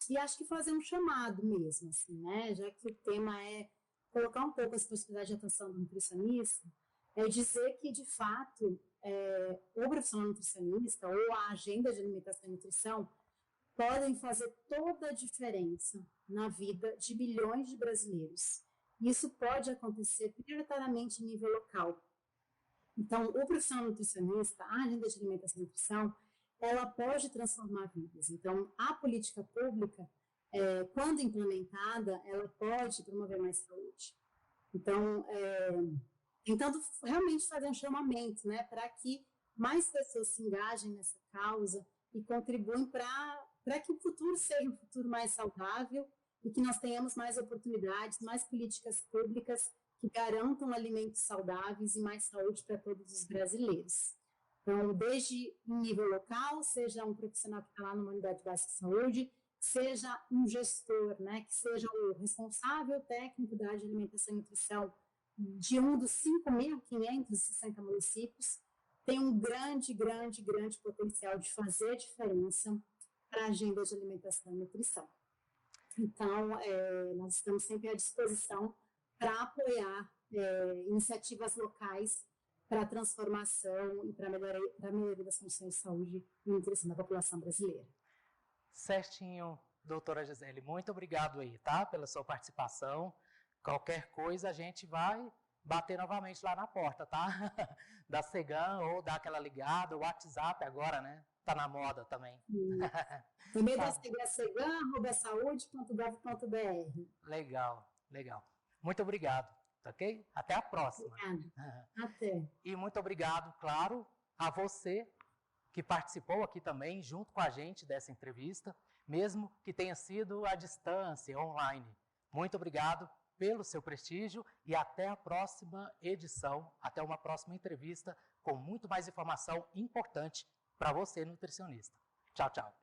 e acho que fazer um chamado mesmo, assim, né, já que o tema é colocar um pouco as possibilidades de atuação do nutricionista, é dizer que, de fato, o profissional nutricionista ou a agenda de alimentação e nutrição podem fazer toda a diferença na vida de bilhões de brasileiros. Isso pode acontecer prioritariamente em nível local. Então, o profissional nutricionista, a agenda de alimentação e nutrição, ela pode transformar vidas. Então, a política pública, quando implementada, ela pode promover mais saúde. Então, tentando realmente fazer um chamamento, né, para que mais pessoas se engajem nessa causa e contribuem para que o futuro seja um futuro mais saudável e que nós tenhamos mais oportunidades, mais políticas públicas que garantam alimentos saudáveis e mais saúde para todos os brasileiros. Então, desde em nível local, seja um profissional que está lá numa unidade básica de saúde, seja um gestor, né, que seja o responsável técnico da área de alimentação e nutrição de um dos 5.560 municípios, tem um grande potencial de fazer diferença para a agenda de alimentação e nutrição. Então, nós estamos sempre à disposição para apoiar iniciativas locais para a transformação e para a melhoria das condições de saúde e nutrição da população brasileira. Certinho, doutora Gisele, muito obrigado aí, tá, pela sua participação. Qualquer coisa a gente vai bater novamente lá na porta, tá? Da Cegan, ou dar aquela ligada, o WhatsApp agora, né? Tá na moda também. Também da cegan@saude.gov.br. Legal. Muito obrigado, ok? Até a próxima. Obrigada. Até. E muito obrigado, claro, a você que participou aqui também, junto com a gente dessa entrevista, mesmo que tenha sido à distância, online. Muito obrigado pelo seu prestígio e até a próxima edição, até uma próxima entrevista com muito mais informação importante para você, nutricionista. Tchau, tchau.